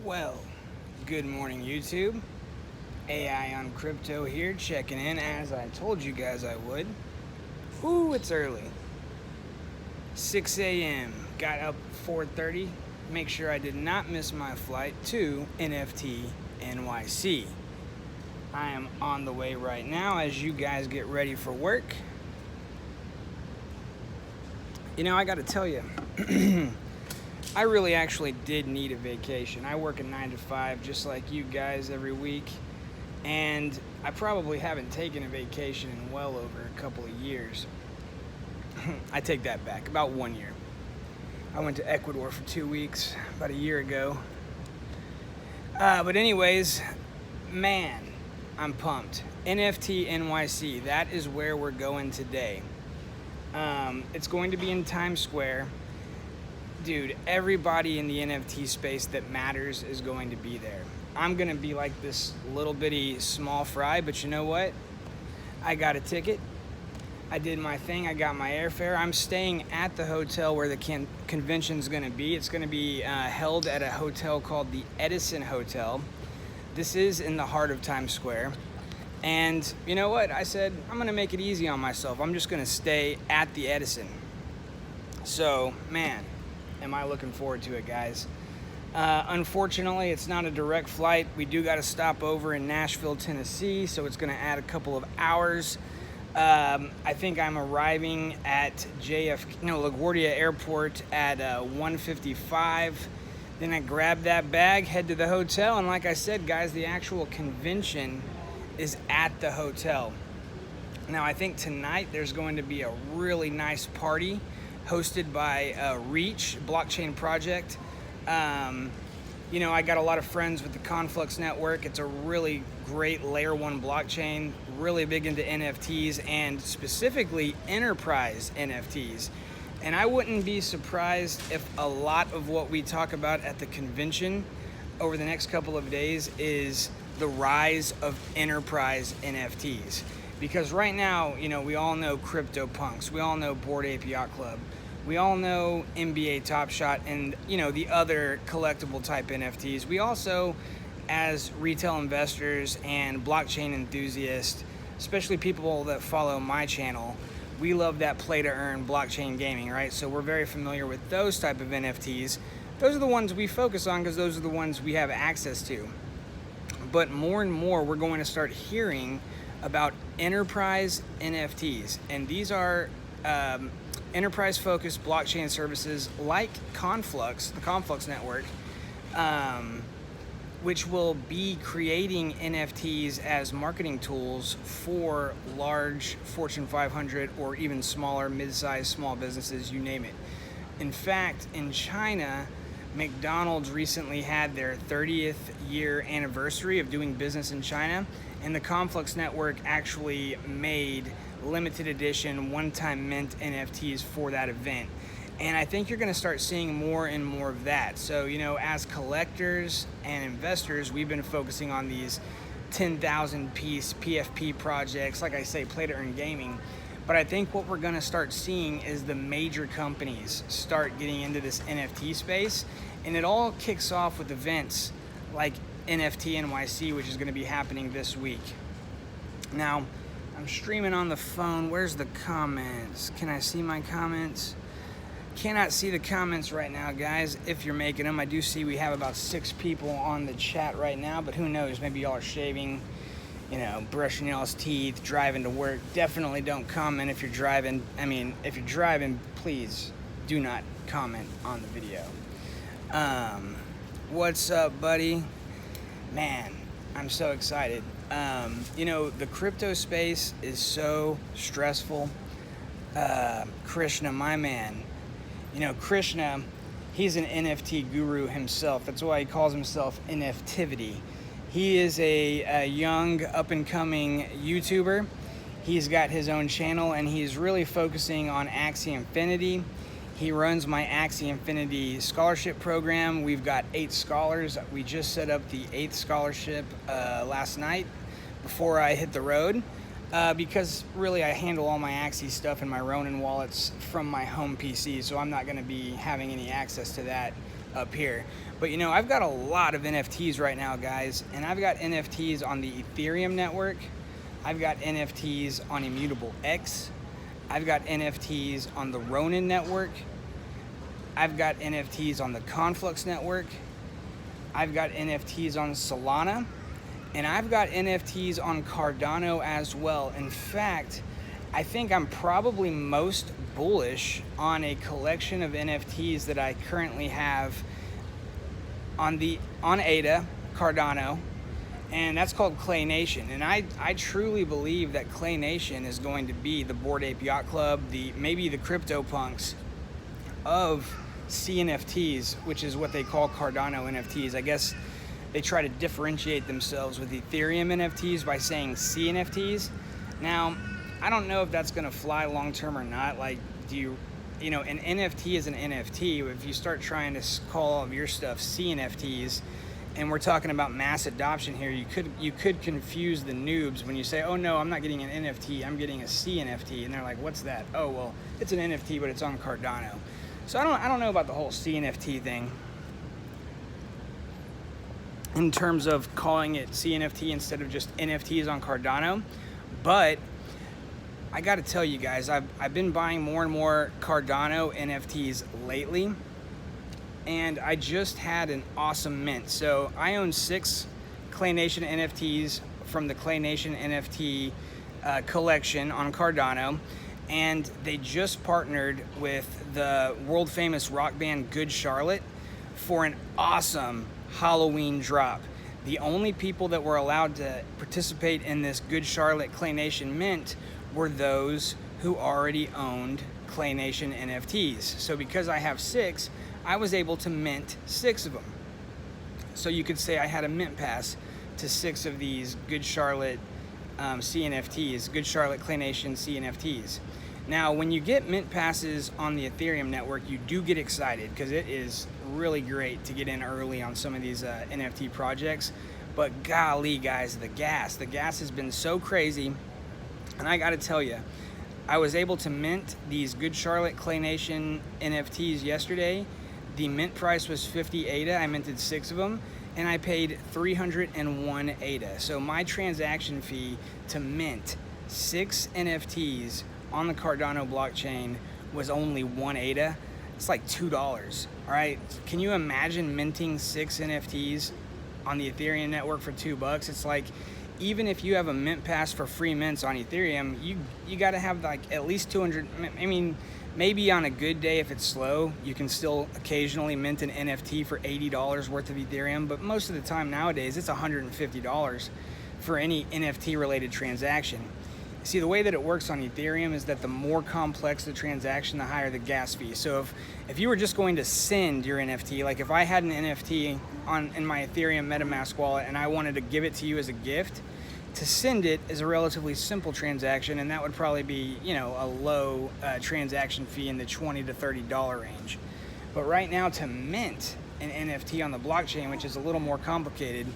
Well, good morning, YouTube. AI on Crypto here, checking in as I told you guys I would. Ooh, it's early. 6 a.m. Got up 4:30. Make sure I did not miss my flight to NFT.NYC. I am on the way right now as you guys get ready for work. You know, I got to tell you, I really actually did need a vacation. I work a 9 to 5 just like you guys every week, and I probably haven't taken a vacation in well over a couple of years. I take that back, about 1 year. I went to Ecuador for 2 weeks about a year ago. But anyways, man, I'm pumped. NFT NYC, that is where we're going today. It's going to be in Times Square. Dude, everybody in the NFT space that matters is going to be there. I'm going to be like this little bitty small fry, but you know what? I got a ticket. I did my thing. I got my airfare. I'm staying at the hotel where the convention's going to be. It's going to be held at a hotel called the Edison Hotel. This is in the heart of Times Square. And you know what? I said, I'm going to make it easy on myself. I'm just going to stay at the Edison. So, man, am I looking forward to it, guys. Unfortunately, it's not a direct flight. We do got to stop over in Nashville, Tennessee, so it's going to add a couple of hours. I think I'm arriving at LaGuardia Airport at 1:55. Then I grab that bag, head to the hotel, and like I said, guys, the actual convention is at the hotel. Now, I think tonight there's going to be a really nice party hosted by Reach Blockchain Project. I got a lot of friends with the Conflux Network. It's a really great layer 1 blockchain, really big into NFTs and specifically enterprise NFTs. And I wouldn't be surprised if a lot of what we talk about at the convention over the next couple of days is the rise of enterprise NFTs. Because right now, we all know CryptoPunks, we all know Bored Ape Yacht Club, we all know NBA Top Shot and, the other collectible type NFTs. We also, as retail investors and blockchain enthusiasts, especially people that follow my channel, we love that play to earn blockchain gaming, right? So we're very familiar with those type of NFTs. Those are the ones we focus on because those are the ones we have access to. But more and more, we're going to start hearing about enterprise NFTs. And these are enterprise-focused blockchain services like Conflux, the Conflux Network, which will be creating NFTs as marketing tools for large Fortune 500 or even smaller, mid-sized, small businesses, you name it. In fact, in China, McDonald's recently had their 30th year anniversary of doing business in China, and the Conflux Network actually made limited edition one-time mint NFTs for that event. And I think you're going to start seeing more and more of that. So, as collectors and investors, we've been focusing on these 10,000 piece PFP projects, like I say, play to earn gaming. But I think what we're going to start seeing is the major companies start getting into this NFT space. And it all kicks off with events like NFT NYC, which is going to be happening this week. Now, I'm streaming on the phone. Where's the comments? Can I see my comments? Cannot see the comments right now, guys, if you're making them. I do see we have about 6 people on the chat right now, but who knows? Maybe y'all are shaving, brushing y'all's teeth, driving to work. Definitely don't comment if you're driving. If you're driving, please do not comment on the video. What's up, buddy? Man, I'm so excited. The crypto space is so stressful. Krishna, my man, Krishna, he's an NFT guru himself. That's why he calls himself NFtivity. He is a young, up-and-coming YouTuber. He's got his own channel, and he's really focusing on Axie Infinity. He runs my Axie Infinity scholarship program. We've got 8 scholars. We just set up the 8th scholarship last night before I hit the road. Because really I handle all my Axie stuff in my Ronin wallets from my home PC, so I'm not going to be having any access to that up here. But you know, I've got a lot of NFTs right now, guys, and I've got NFTs on the Ethereum network. I've got NFTs on Immutable X. I've got NFTs on the Ronin network. I've got NFTs on the Conflux network. I've got NFTs on Solana. And I've got NFTs on Cardano as well. In fact, I think I'm probably most bullish on a collection of NFTs that I currently have on ADA, Cardano, and that's called Clay Nation. And I truly believe that Clay Nation is going to be the Bored Ape Yacht Club, maybe the CryptoPunks of CNFTs, which is what they call Cardano NFTs. I guess they try to differentiate themselves with Ethereum NFTs by saying CNFTs. Now, I don't know if that's going to fly long term or not. Like, you know, an NFT is an NFT. If you start trying to call all of your stuff CNFTs, and we're talking about mass adoption here, you could confuse the noobs when you say, oh no, I'm not getting an NFT, I'm getting a CNFT, and they're like, what's that? Oh well, it's an NFT, but it's on Cardano. So I don't know about the whole CNFT thing in terms of calling it CNFT instead of just NFTs on Cardano, but I got to tell you guys, I've been buying more and more Cardano NFTs lately, and I just had an awesome mint. So I own 6 Clay Nation NFTs from the Clay Nation NFT collection on Cardano, and they just partnered with the world famous rock band Good Charlotte for an awesome Halloween drop. The only people that were allowed to participate in this Good Charlotte Clay Nation mint were those who already owned Clay Nation NFTs. So because I have 6, I was able to mint 6 of them. So you could say I had a mint pass to 6 of these Good Charlotte CNFTs, Good Charlotte Clay Nation CNFTs. Now, when you get mint passes on the Ethereum network, you do get excited because it is really great to get in early on some of these NFT projects. But golly, guys, the gas has been so crazy. And I got to tell you, I was able to mint these Good Charlotte Clay Nation NFTs yesterday. The mint price was 50 ADA. I minted 6 of them, and I paid 301 ADA. So my transaction fee to mint 6 NFTs on the Cardano blockchain was only 1 ADA. It's like $2. All right, can you imagine minting 6 NFTs on the Ethereum network for $2? It's like, even if you have a mint pass for free mints on Ethereum, you got to have like at least 200. I mean, maybe on a good day, if it's slow, you can still occasionally mint an NFT for $80 worth of Ethereum. But most of the time nowadays, it's $150 for any NFT related transaction. See, the way that it works on Ethereum is that the more complex the transaction, the higher the gas fee. So if you were just going to send your NFT, like if I had an NFT in my Ethereum MetaMask wallet and I wanted to give it to you as a gift, to send it is a relatively simple transaction, and that would probably be, you know, a low transaction fee in the $20 to $30 range. But right now, to mint an NFT on the blockchain, which is a little more complicated,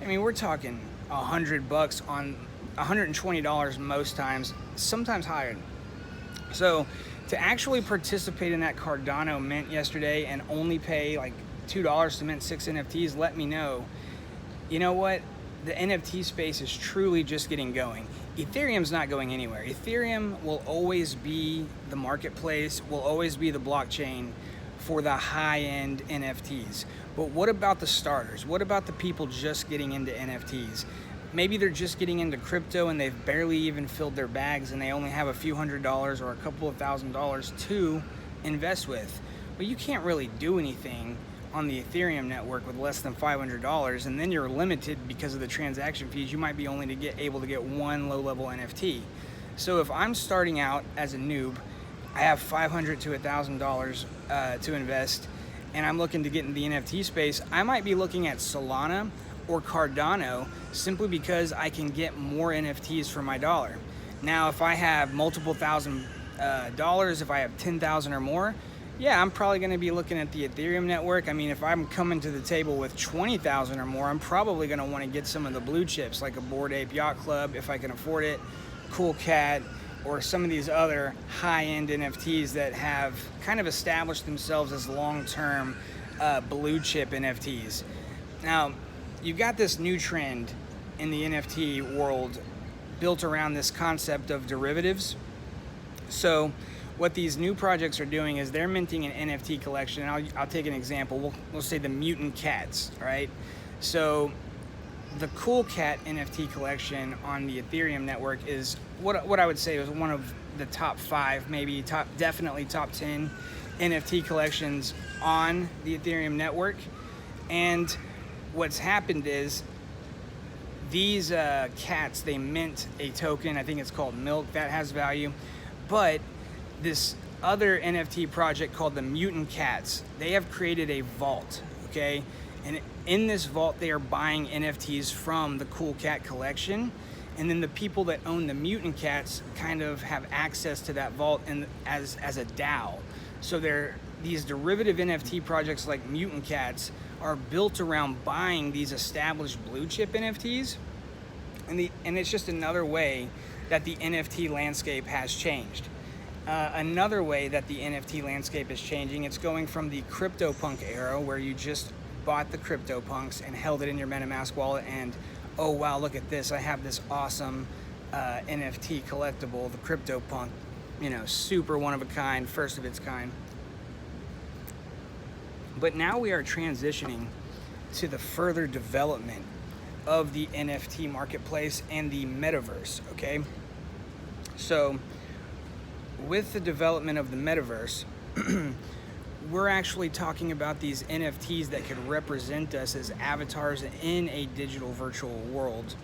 I mean, we're talking $100 on $120 most times, sometimes higher. So to actually participate in that Cardano mint yesterday and only pay like $2 to mint 6 NFTs, let me know. You know what? The NFT space is truly just getting going. Ethereum's not going anywhere. Ethereum will always be the marketplace, will always be the blockchain for the high-end NFTs. But what about the starters? What about the people just getting into NFTs? Maybe they're just getting into crypto and they've barely even filled their bags and they only have a few $100s or a couple of $1,000s to invest with. But you can't really do anything on the Ethereum network with less than $500, and then you're limited because of the transaction fees. You might be only able to get one low-level NFT. So if I'm starting out as a noob, I have $500 to $1,000 to invest, and I'm looking to get in the NFT space, I might be looking at Solana or Cardano simply because I can get more NFTs for my dollar. Now, if I have multiple thousand dollars, if I have 10,000 or more, yeah, I'm probably going to be looking at the Ethereum network. I mean, if I'm coming to the table with 20,000 or more, I'm probably going to want to get some of the blue chips, like a Bored Ape Yacht Club, if I can afford it, Cool Cat, or some of these other high-end NFTs that have kind of established themselves as long-term blue chip NFTs. Now, you've got this new trend in the NFT world built around this concept of derivatives. So what these new projects are doing is they're minting an NFT collection. I'll take an example. We'll say the mutant cats, right? So the cool cat NFT collection on the Ethereum network is what I would say is one of the top 5, maybe definitely top 10 NFT collections on the Ethereum network. And what's happened is these cats, they mint a token, I think it's called Milk, that has value. But this other NFT project called the Mutant Cats, they have created a vault, okay? And in this vault, they are buying NFTs from the Cool Cat collection. And then the people that own the Mutant Cats kind of have access to that vault and as a DAO. So these derivative NFT projects like Mutant Cats are built around buying these established blue chip NFTs. And it's just another way that the NFT landscape has changed. Another way that the NFT landscape is changing, it's going from the CryptoPunk era where you just bought the CryptoPunks and held it in your MetaMask wallet and, oh wow, look at this, I have this awesome NFT collectible, the CryptoPunk, super one of a kind, first of its kind. But now we are transitioning to the further development of the NFT marketplace and the metaverse, okay? So with the development of the metaverse, we're actually talking about these NFTs that could represent us as avatars in a digital virtual world.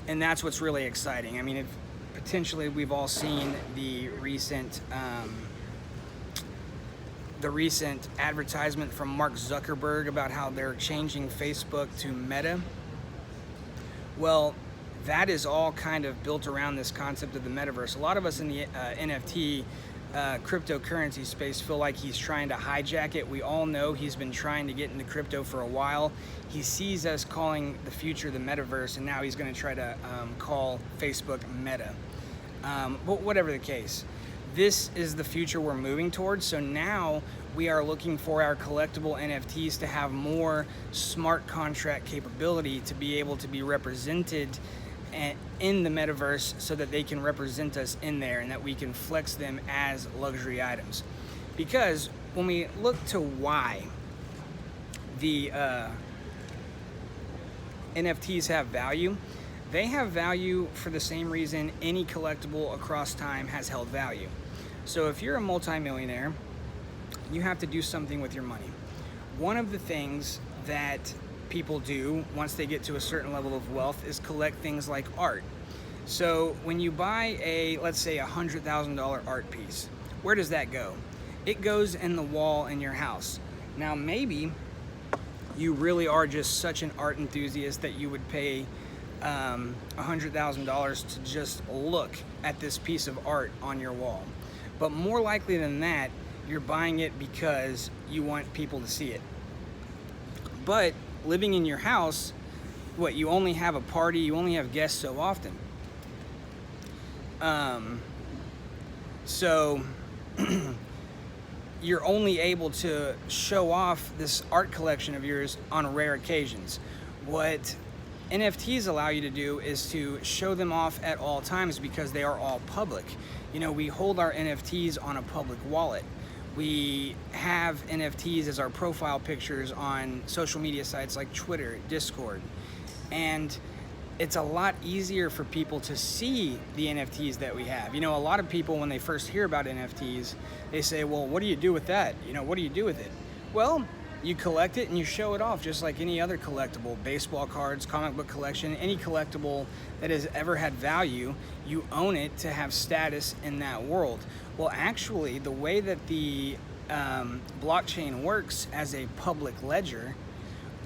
And that's what's really exciting. I mean, potentially we've all seen the recent advertisement from Mark Zuckerberg about how they're changing Facebook to Meta. Well, that is all kind of built around this concept of the metaverse. A lot of us in the NFT cryptocurrency space feel like he's trying to hijack it. We all know he's been trying to get into crypto for a while. He sees us calling the future the metaverse, and now he's going to try to call Facebook Meta. But whatever the case, this is the future we're moving towards. So now we are looking for our collectible NFTs to have more smart contract capability to be able to be represented in the metaverse so that they can represent us in there and that we can flex them as luxury items. Because when we look to why the NFTs have value, they have value for the same reason any collectible across time has held value. So if you're a multimillionaire, you have to do something with your money. One of the things that people do once they get to a certain level of wealth is collect things like art. So when you buy let's say $100,000 art piece, where does that go? It goes in the wall in your house. Now maybe you really are just such an art enthusiast that you would pay $100,000 to just look at this piece of art on your wall. But more likely than that, you're buying it because you want people to see it. But living in your house, you only have a party, you only have guests so often. So you're only able to show off this art collection of yours on rare occasions. What NFTs allow you to do is to show them off at all times because they are all public. We hold our NFTs on a public wallet. We have NFTs as our profile pictures on social media sites like Twitter, Discord. And it's a lot easier for people to see the NFTs that we have. A lot of people, when they first hear about NFTs, they say, well, what do you do with that? What do you do with it? Well, you collect it and you show it off just like any other collectible. Baseball cards, comic book collection, any collectible that has ever had value, you own it to have status in that world. Well, actually, the way that the blockchain works as a public ledger,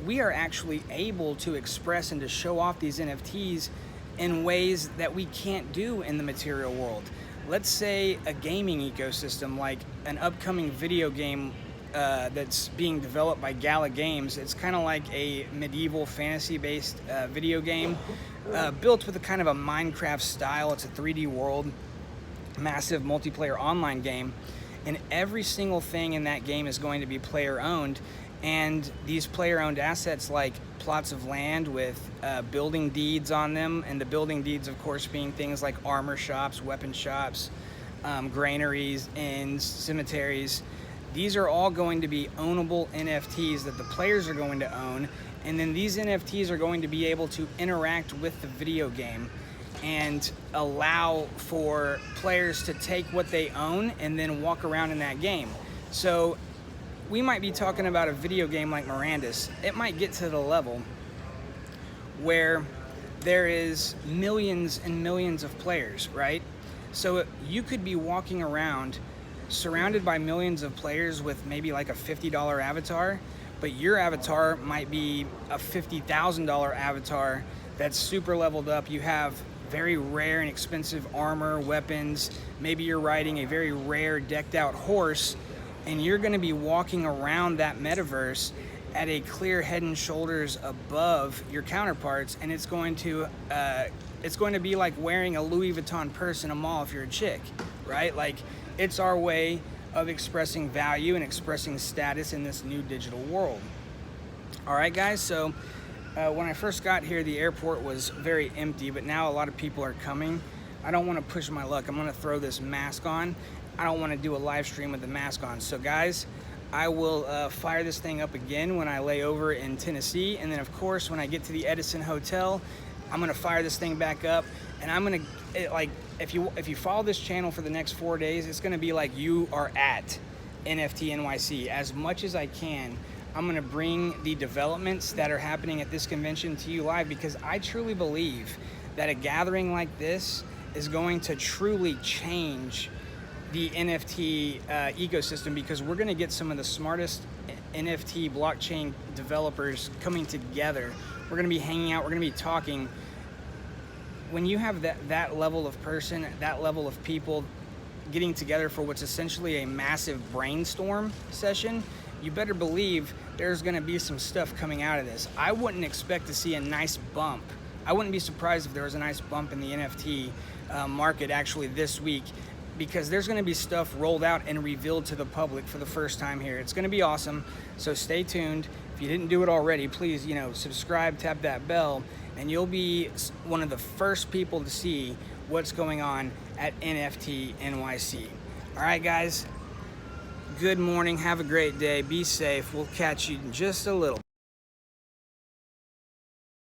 we are actually able to express and to show off these NFTs in ways that we can't do in the material world. Let's say a gaming ecosystem, like an upcoming video game that's being developed by Gala Games. It's kind of like a medieval fantasy-based video game built with a kind of a Minecraft style. It's a 3D world, massive multiplayer online game. and every single thing in that game is going to be player owned. And these player owned assets, like plots of land with building deeds on them, and the building deeds of course being things like armor shops, weapon shops, granaries, inns, cemeteries. These are all going to be ownable NFTs that the players are going to own, and then these NFTs are going to be able to interact with the video game and allow for players to take what they own and then walk around in that game. So we might be talking about a video game like Miranda's. It might get to the level where there is millions and millions of players, right? So you could be walking around surrounded by millions of players with maybe like a $50 avatar, but your avatar might be a $50,000 avatar that's super leveled up. You have very rare and expensive armor, weapons. Maybe you're riding a very rare decked out horse, and you're going to be walking around that metaverse at a clear head and shoulders above your counterparts, and it's going to be like wearing a Louis Vuitton purse in a mall if you're a chick, right? Like, it's our way of expressing value and expressing status in this new digital world. All right, guys, so when I first got here, the airport was very empty, but now a lot of people are coming. I don't want to push my luck. I'm going to throw this mask on. I don't want to do a live stream with the mask on. So guys, I will fire this thing up again when I lay over in Tennessee, and then of course when I get to the Edison Hotel, I'm going to fire this thing back up, and I'm going to, like, if you follow this channel for the next 4 days, it's going to be like you are at NFT.NYC. As much as I can, I'm going to bring the developments that are happening at this convention to you live, because I truly believe that a gathering like this is going to truly change the NFT ecosystem, because we're going to get some of the smartest NFT blockchain developers coming together. We're going to be hanging out, we're going to be talking. When you have that level of person, that level of people getting together for what's essentially a massive brainstorm session, you better believe there's going to be some stuff coming out of this. I wouldn't expect to see a nice bump. I wouldn't be surprised if there was a nice bump in the NFT market actually this week, because there's going to be stuff rolled out and revealed to the public for the first time here. It's going to be awesome, so stay tuned. If you didn't do it already, please, subscribe, tap that bell, and you'll be one of the first people to see what's going on at NFT.NYC. All right, guys, good morning, have a great day, be safe. We'll catch you in just a little.